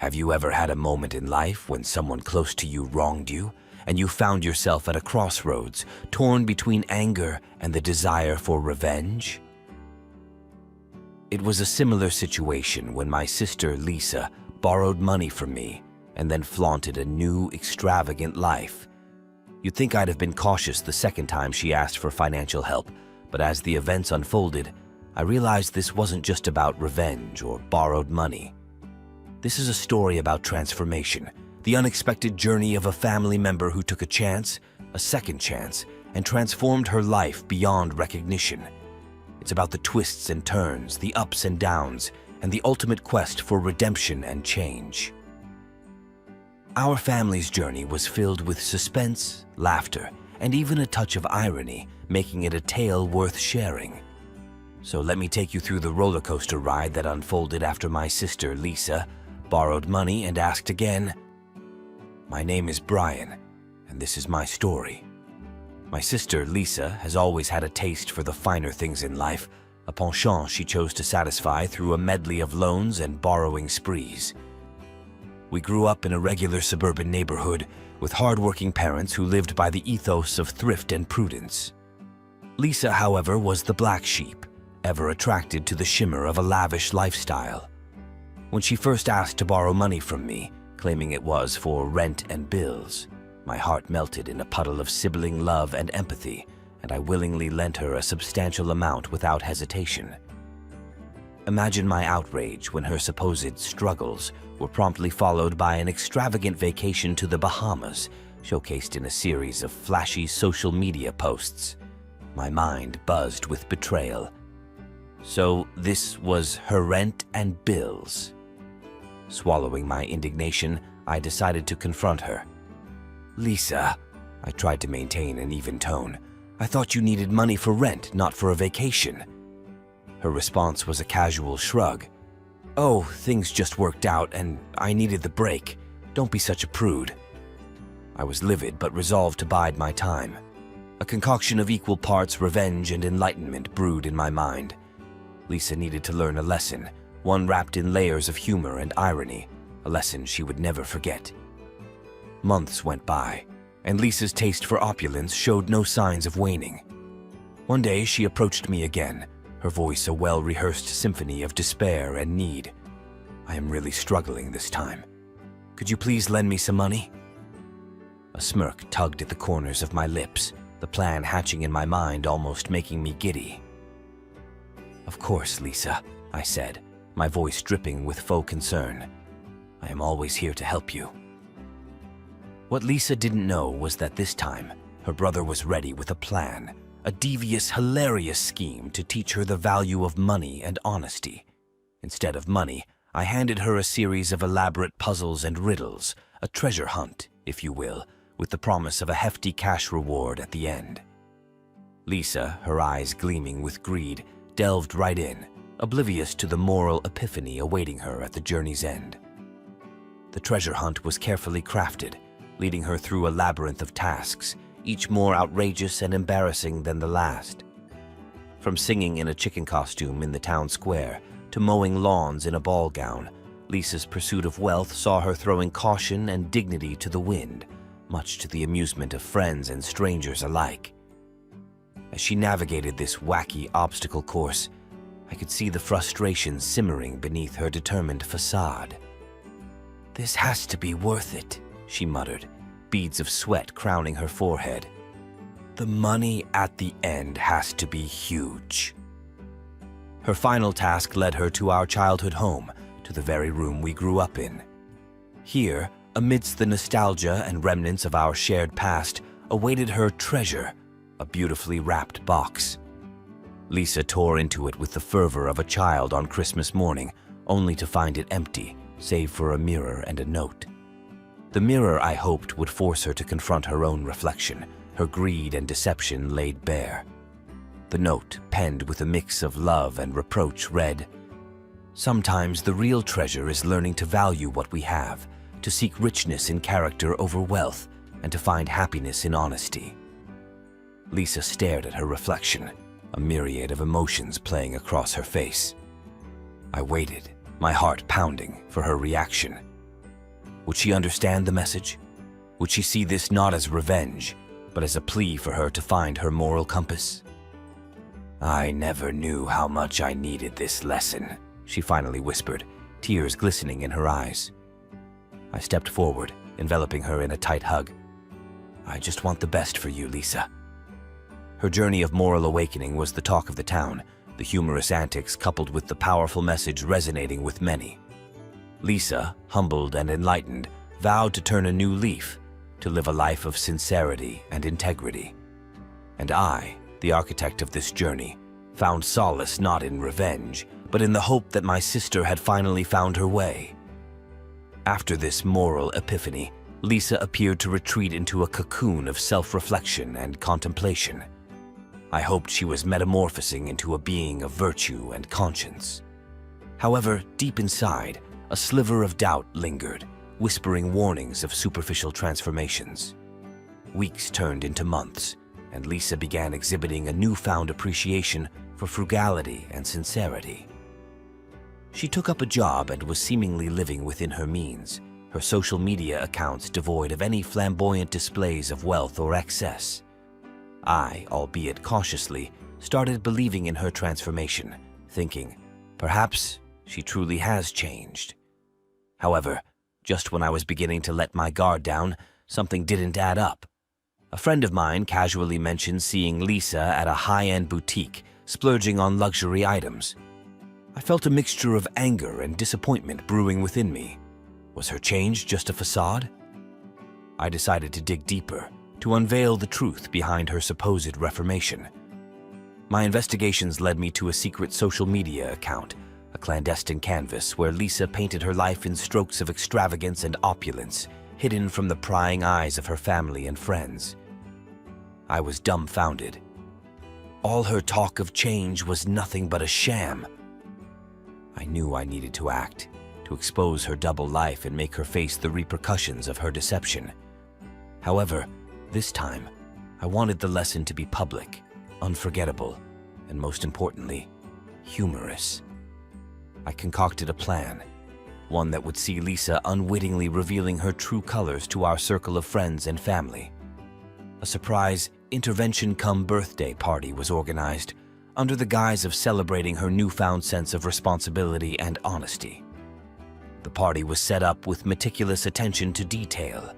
Have you ever had a moment in life when someone close to you wronged you, and you found yourself at a crossroads, torn between anger and the desire for revenge? It was a similar situation when my sister Lisa borrowed money from me and then flaunted a new, extravagant life. You'd think I'd have been cautious the second time she asked for financial help, but as the events unfolded, I realized this wasn't just about revenge or borrowed money. This is a story about transformation, the unexpected journey of a family member who took a chance, a second chance, and transformed her life beyond recognition. It's about the twists and turns, the ups and downs, and the ultimate quest for redemption and change. Our family's journey was filled with suspense, laughter, and even a touch of irony, making it a tale worth sharing. So let me take you through the roller coaster ride that unfolded after my sister Lisa borrowed money and asked again. My name is Brian, and this is my story. My sister Lisa has always had a taste for the finer things in life, a penchant she chose to satisfy through a medley of loans and borrowing sprees. We grew up in a regular suburban neighborhood with hardworking parents who lived by the ethos of thrift and prudence. Lisa, however, was the black sheep, ever attracted to the shimmer of a lavish lifestyle. When she first asked to borrow money from me, claiming it was for rent and bills, my heart melted in a puddle of sibling love and empathy, and I willingly lent her a substantial amount without hesitation. Imagine my outrage when her supposed struggles were promptly followed by an extravagant vacation to the Bahamas, showcased in a series of flashy social media posts. My mind buzzed with betrayal. So this was her rent and bills. Swallowing my indignation, I decided to confront her. Lisa, I tried to maintain an even tone. I thought you needed money for rent, not for a vacation. Her response was a casual shrug. Oh, things just worked out and I needed the break. Don't be such a prude. I was livid but resolved to bide my time. A concoction of equal parts revenge and enlightenment brewed in my mind. Lisa needed to learn a lesson, one wrapped in layers of humor and irony, a lesson she would never forget. Months went by, and Lisa's taste for opulence showed no signs of waning. One day she approached me again, her voice a well-rehearsed symphony of despair and need. I am really struggling this time. Could you please lend me some money? A smirk tugged at the corners of my lips, the plan hatching in my mind almost making me giddy. Of course, Lisa, I said, my voice dripping with faux concern. I am always here to help you. What Lisa didn't know was that this time, her brother was ready with a plan, a devious, hilarious scheme to teach her the value of money and honesty. Instead of money, I handed her a series of elaborate puzzles and riddles, a treasure hunt, if you will, with the promise of a hefty cash reward at the end. Lisa, her eyes gleaming with greed, delved right in, oblivious to the moral epiphany awaiting her at the journey's end. The treasure hunt was carefully crafted, leading her through a labyrinth of tasks, each more outrageous and embarrassing than the last. From singing in a chicken costume in the town square to mowing lawns in a ball gown, Lisa's pursuit of wealth saw her throwing caution and dignity to the wind, much to the amusement of friends and strangers alike. As she navigated this wacky obstacle course, I could see the frustration simmering beneath her determined facade. "This has to be worth it," she muttered, beads of sweat crowning her forehead. "The money at the end has to be huge." Her final task led her to our childhood home, to the very room we grew up in. Here, amidst the nostalgia and remnants of our shared past, awaited her treasure, a beautifully wrapped box. Lisa tore into it with the fervor of a child on Christmas morning, only to find it empty, save for a mirror and a note. The mirror, I hoped, would force her to confront her own reflection, her greed and deception laid bare. The note, penned with a mix of love and reproach, read, "Sometimes the real treasure is learning to value what we have, to seek richness in character over wealth, and to find happiness in honesty." Lisa stared at her reflection, a myriad of emotions playing across her face. I waited, my heart pounding, for her reaction. Would she understand the message? Would she see this not as revenge, but as a plea for her to find her moral compass? "I never knew how much I needed this lesson," she finally whispered, tears glistening in her eyes. I stepped forward, enveloping her in a tight hug. "I just want the best for you, Lisa." Her journey of moral awakening was the talk of the town, the humorous antics coupled with the powerful message resonating with many. Lisa, humbled and enlightened, vowed to turn a new leaf, to live a life of sincerity and integrity. And I, the architect of this journey, found solace not in revenge, but in the hope that my sister had finally found her way. After this moral epiphany, Lisa appeared to retreat into a cocoon of self-reflection and contemplation. I hoped she was metamorphosing into a being of virtue and conscience. However, deep inside, a sliver of doubt lingered, whispering warnings of superficial transformations. Weeks turned into months, and Lisa began exhibiting a newfound appreciation for frugality and sincerity. She took up a job and was seemingly living within her means, her social media accounts devoid of any flamboyant displays of wealth or excess. I, albeit cautiously, started believing in her transformation, thinking, perhaps she truly has changed. However, just when I was beginning to let my guard down, something didn't add up. A friend of mine casually mentioned seeing Lisa at a high-end boutique, splurging on luxury items. I felt a mixture of anger and disappointment brewing within me. Was her change just a facade? I decided to dig deeper, to unveil the truth behind her supposed reformation. My investigations led me to a secret social media account, a clandestine canvas where Lisa painted her life in strokes of extravagance and opulence, hidden from the prying eyes of her family and friends. I was dumbfounded. All her talk of change was nothing but a sham. I knew I needed to act, to expose her double life and make her face the repercussions of her deception. However, this time, I wanted the lesson to be public, unforgettable, and most importantly, humorous. I concocted a plan, one that would see Lisa unwittingly revealing her true colors to our circle of friends and family. A surprise intervention-cum-birthday party was organized under the guise of celebrating her newfound sense of responsibility and honesty. The party was set up with meticulous attention to detail.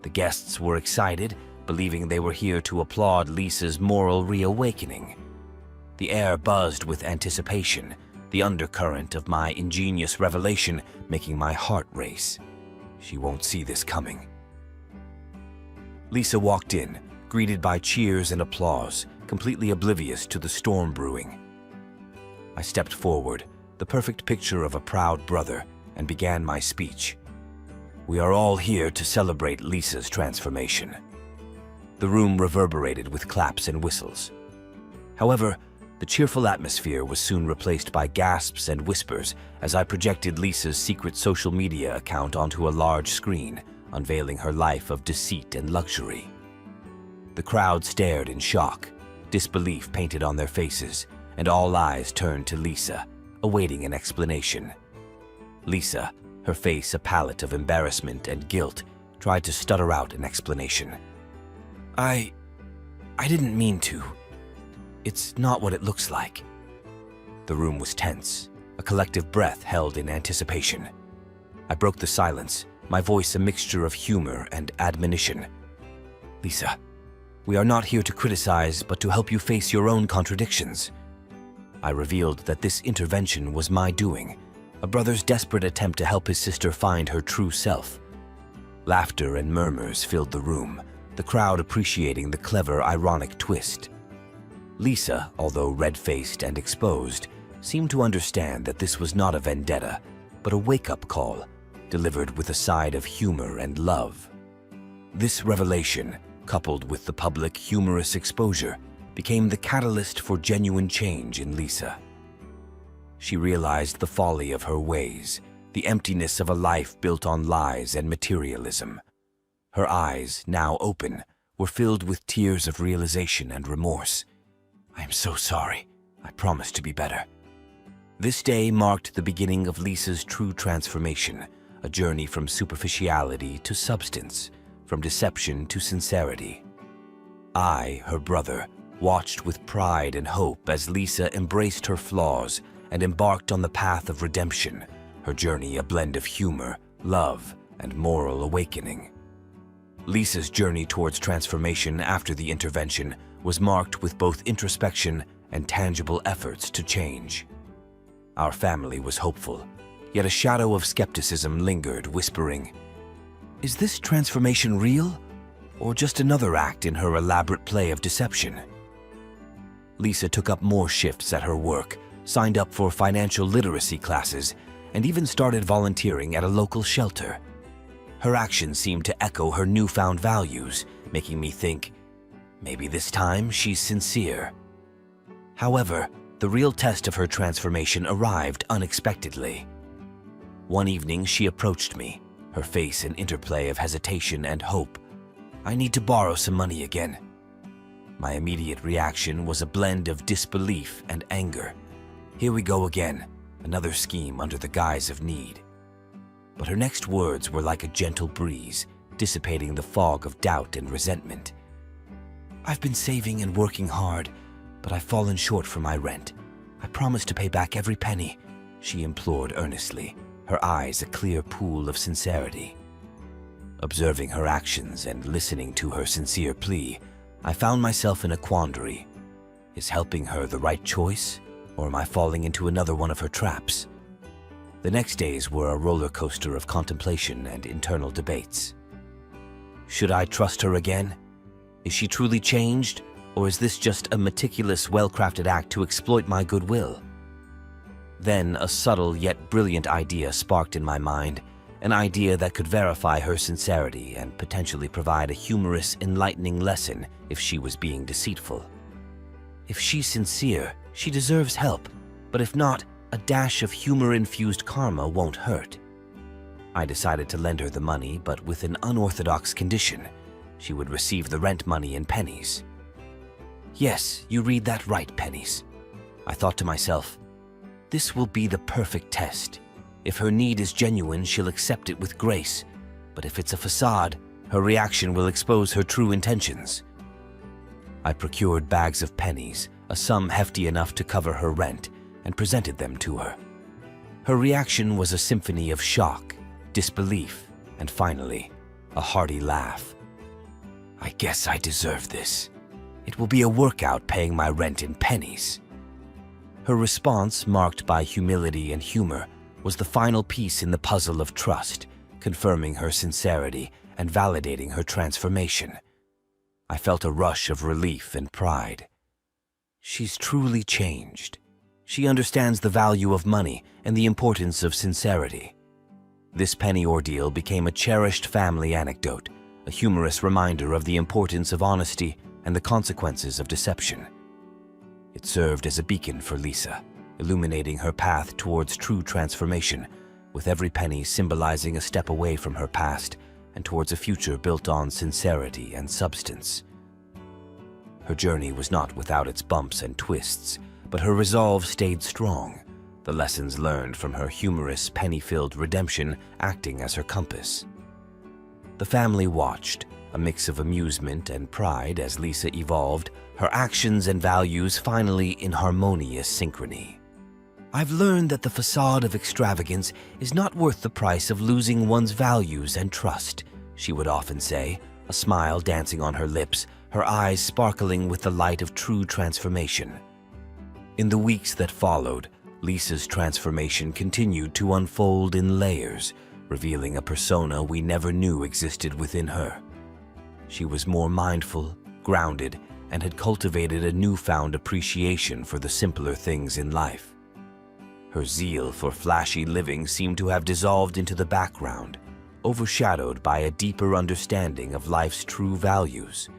The guests were excited, believing they were here to applaud Lisa's moral reawakening. The air buzzed with anticipation, the undercurrent of my ingenious revelation making my heart race. She won't see this coming. Lisa walked in, greeted by cheers and applause, completely oblivious to the storm brewing. I stepped forward, the perfect picture of a proud brother, and began my speech. We are all here to celebrate Lisa's transformation. The room reverberated with claps and whistles. However, the cheerful atmosphere was soon replaced by gasps and whispers as I projected Lisa's secret social media account onto a large screen, unveiling her life of deceit and luxury. The crowd stared in shock, disbelief painted on their faces, and all eyes turned to Lisa, awaiting an explanation. Lisa, her face a palette of embarrassment and guilt, tried to stutter out an explanation. I didn't mean to. It's not what it looks like. The room was tense, a collective breath held in anticipation. I broke the silence, my voice a mixture of humor and admonition. Lisa, we are not here to criticize, but to help you face your own contradictions. I revealed that this intervention was my doing, a brother's desperate attempt to help his sister find her true self. Laughter and murmurs filled the room, the crowd appreciating the clever, ironic twist. Lisa, although red-faced and exposed, seemed to understand that this was not a vendetta, but a wake-up call, delivered with a side of humor and love. This revelation, coupled with the public humorous exposure, became the catalyst for genuine change in Lisa. She realized the folly of her ways, the emptiness of a life built on lies and materialism. Her eyes, now open, were filled with tears of realization and remorse. I am so sorry. I promise to be better. This day marked the beginning of Lisa's true transformation, a journey from superficiality to substance, from deception to sincerity. I, her brother, watched with pride and hope as Lisa embraced her flaws and embarked on the path of redemption, her journey a blend of humor, love, and moral awakening. Lisa's journey towards transformation after the intervention was marked with both introspection and tangible efforts to change. Our family was hopeful, yet a shadow of skepticism lingered, whispering, "Is this transformation real, or just another act in her elaborate play of deception?" Lisa took up more shifts at her work, signed up for financial literacy classes, and even started volunteering at a local shelter. Her actions seemed to echo her newfound values, making me think, maybe this time she's sincere. However, the real test of her transformation arrived unexpectedly. One evening, she approached me, her face an interplay of hesitation and hope. "I need to borrow some money again." My immediate reaction was a blend of disbelief and anger. Here we go again, another scheme under the guise of need. But her next words were like a gentle breeze, dissipating the fog of doubt and resentment. "I've been saving and working hard, but I've fallen short for my rent. I promise to pay back every penny," she implored earnestly, her eyes a clear pool of sincerity. Observing her actions and listening to her sincere plea, I found myself in a quandary. Is helping her the right choice, or am I falling into another one of her traps? The next days were a roller coaster of contemplation and internal debates. Should I trust her again? Is she truly changed, or is this just a meticulous, well-crafted act to exploit my goodwill? Then a subtle yet brilliant idea sparked in my mind, an idea that could verify her sincerity and potentially provide a humorous, enlightening lesson if she was being deceitful. If she's sincere, she deserves help, but if not, a dash of humor-infused karma won't hurt. I decided to lend her the money, but with an unorthodox condition. She would receive the rent money in pennies. Yes, you read that right, pennies. I thought to myself, this will be the perfect test. If her need is genuine, she'll accept it with grace, but if it's a facade, her reaction will expose her true intentions. I procured bags of pennies, a sum hefty enough to cover her rent, and presented them to her. Her reaction was a symphony of shock, disbelief, and finally, a hearty laugh. "I guess I deserve this. It will be a workout paying my rent in pennies." Her response, marked by humility and humor, was the final piece in the puzzle of trust, confirming her sincerity and validating her transformation. I felt a rush of relief and pride. She's truly changed. She understands the value of money and the importance of sincerity. This penny ordeal became a cherished family anecdote, a humorous reminder of the importance of honesty and the consequences of deception. It served as a beacon for Lisa, illuminating her path towards true transformation, with every penny symbolizing a step away from her past and towards a future built on sincerity and substance. Her journey was not without its bumps and twists, but her resolve stayed strong, the lessons learned from her humorous, penny-filled redemption acting as her compass. The family watched, a mix of amusement and pride as Lisa evolved, her actions and values finally in harmonious synchrony. "I've learned that the facade of extravagance is not worth the price of losing one's values and trust," she would often say, a smile dancing on her lips, her eyes sparkling with the light of true transformation. In the weeks that followed, Lisa's transformation continued to unfold in layers, revealing a persona we never knew existed within her. She was more mindful, grounded, and had cultivated a newfound appreciation for the simpler things in life. Her zeal for flashy living seemed to have dissolved into the background, overshadowed by a deeper understanding of life's true values.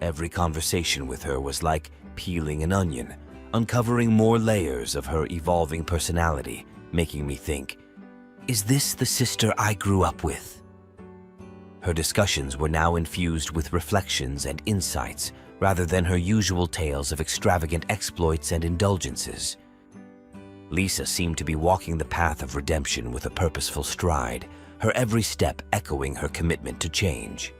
Every conversation with her was like peeling an onion, uncovering more layers of her evolving personality, making me think, is this the sister I grew up with? Her discussions were now infused with reflections and insights, rather than her usual tales of extravagant exploits and indulgences. Lisa seemed to be walking the path of redemption with a purposeful stride, her every step echoing her commitment to change.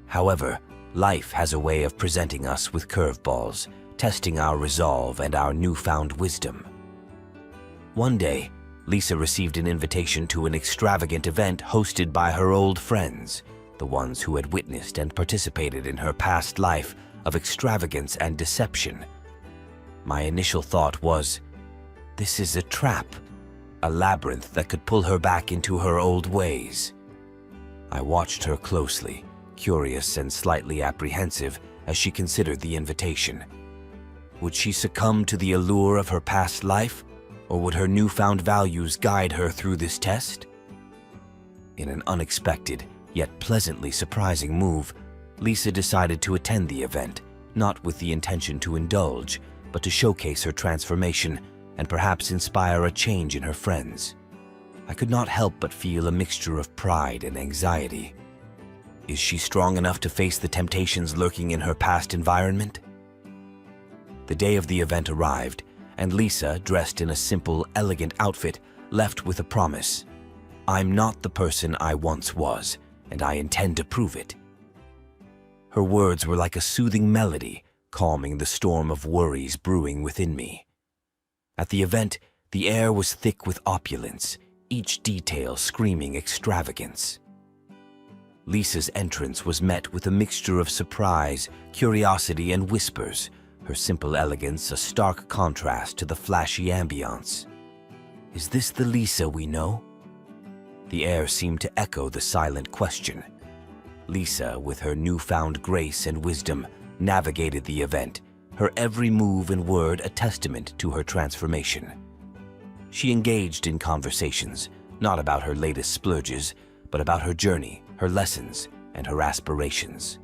However, life has a way of presenting us with curveballs, testing our resolve and our newfound wisdom. One day, Lisa received an invitation to an extravagant event hosted by her old friends, the ones who had witnessed and participated in her past life of extravagance and deception. My initial thought was, this is a trap, a labyrinth that could pull her back into her old ways. I watched her closely, curious and slightly apprehensive as she considered the invitation. Would she succumb to the allure of her past life, or would her newfound values guide her through this test? In an unexpected, yet pleasantly surprising move, Lisa decided to attend the event, not with the intention to indulge, but to showcase her transformation and perhaps inspire a change in her friends. I could not help but feel a mixture of pride and anxiety. Is she strong enough to face the temptations lurking in her past environment? The day of the event arrived, and Lisa, dressed in a simple, elegant outfit, left with a promise. I'm not the person I once was, and I intend to prove it. Her words were like a soothing melody, calming the storm of worries brewing within me. At the event, the air was thick with opulence, each detail screaming extravagance. Lisa's entrance was met with a mixture of surprise, curiosity, and whispers, her simple elegance a stark contrast to the flashy ambiance. Is this the Lisa we know? The air seemed to echo the silent question. Lisa, with her newfound grace and wisdom, navigated the event, her every move and word a testament to her transformation. She engaged in conversations, not about her latest splurges, but about her journey, her lessons, and her aspirations.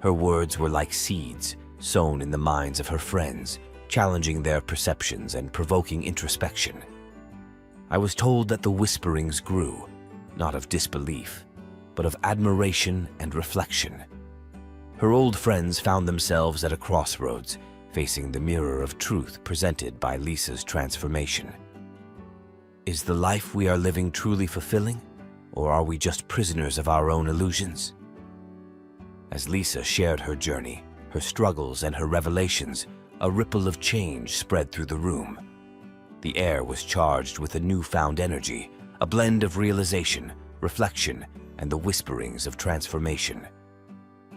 Her words were like seeds, sown in the minds of her friends, challenging their perceptions and provoking introspection. I was told that the whisperings grew, not of disbelief, but of admiration and reflection. Her old friends found themselves at a crossroads, facing the mirror of truth presented by Lisa's transformation. Is the life we are living truly fulfilling, or are we just prisoners of our own illusions? As Lisa shared her journey, her struggles, and her revelations, a ripple of change spread through the room. The air was charged with a newfound energy, a blend of realization, reflection, and the whisperings of transformation.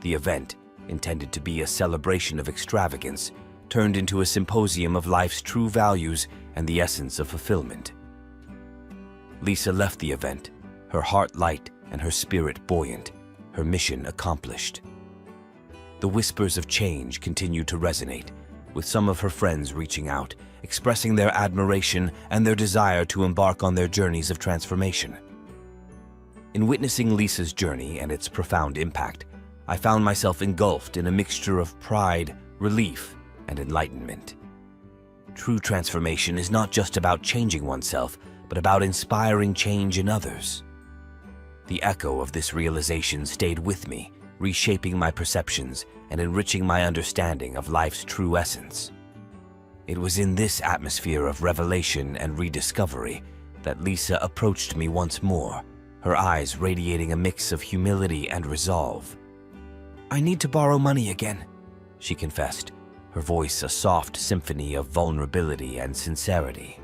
The event, intended to be a celebration of extravagance, turned into a symposium of life's true values and the essence of fulfillment. Lisa left the event, her heart light and her spirit buoyant, her mission accomplished. The whispers of change continued to resonate, with some of her friends reaching out, expressing their admiration and their desire to embark on their journeys of transformation. In witnessing Lisa's journey and its profound impact, I found myself engulfed in a mixture of pride, relief, and enlightenment. True transformation is not just about changing oneself, but about inspiring change in others. The echo of this realization stayed with me, reshaping my perceptions and enriching my understanding of life's true essence. It was in this atmosphere of revelation and rediscovery that Lisa approached me once more, her eyes radiating a mix of humility and resolve. I need to borrow money again, she confessed, her voice a soft symphony of vulnerability and sincerity.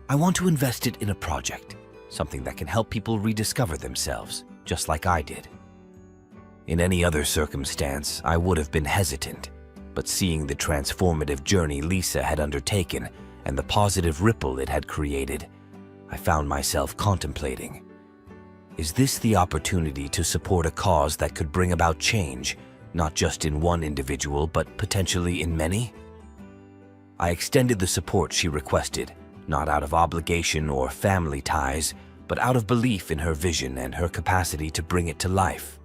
I want to invest it in a project, something that can help people rediscover themselves, just like I did. In any other circumstance, I would have been hesitant, but seeing the transformative journey Lisa had undertaken and the positive ripple it had created, I found myself contemplating. Is this the opportunity to support a cause that could bring about change, not just in one individual, but potentially in many? I extended the support she requested, not out of obligation or family ties, but out of belief in her vision and her capacity to bring it to life.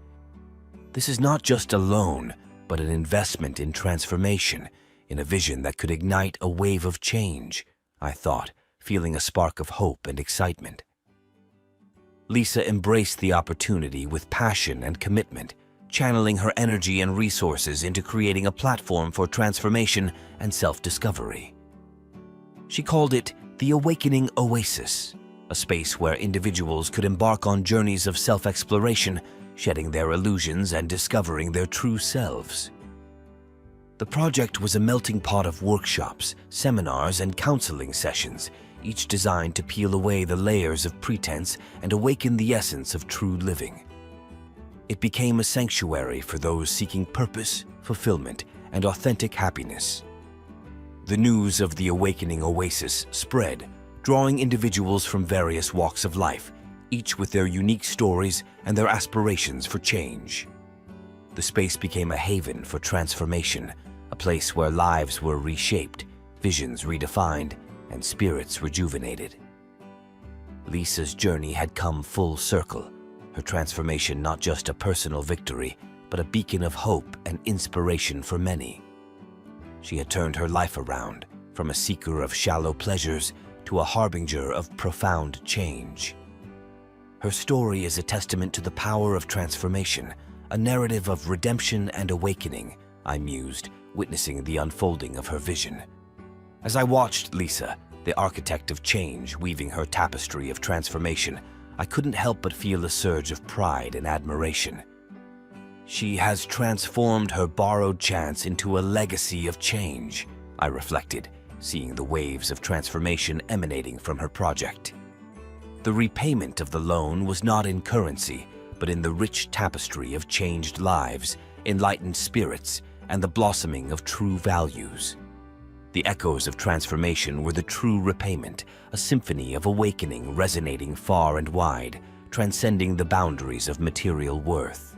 This is not just a loan, but an investment in transformation, in a vision that could ignite a wave of change, I thought, feeling a spark of hope and excitement. Lisa embraced the opportunity with passion and commitment, channeling her energy and resources into creating a platform for transformation and self-discovery. She called it The Awakening Oasis, a space where individuals could embark on journeys of self-exploration, shedding their illusions and discovering their true selves. The project was a melting pot of workshops, seminars, and counseling sessions, each designed to peel away the layers of pretense and awaken the essence of true living. It became a sanctuary for those seeking purpose, fulfillment, and authentic happiness. The news of the Awakening Oasis spread, drawing individuals from various walks of life, each with their unique stories and their aspirations for change. The space became a haven for transformation, a place where lives were reshaped, visions redefined, and spirits rejuvenated. Lisa's journey had come full circle, her transformation not just a personal victory, but a beacon of hope and inspiration for many. She had turned her life around, from a seeker of shallow pleasures to a harbinger of profound change. Her story is a testament to the power of transformation, a narrative of redemption and awakening, I mused, witnessing the unfolding of her vision. As I watched Lisa, the architect of change, weaving her tapestry of transformation, I couldn't help but feel a surge of pride and admiration. She has transformed her borrowed chance into a legacy of change, I reflected, seeing the waves of transformation emanating from her project. The repayment of the loan was not in currency, but in the rich tapestry of changed lives, enlightened spirits, and the blossoming of true values. The echoes of transformation were the true repayment, a symphony of awakening resonating far and wide, transcending the boundaries of material worth.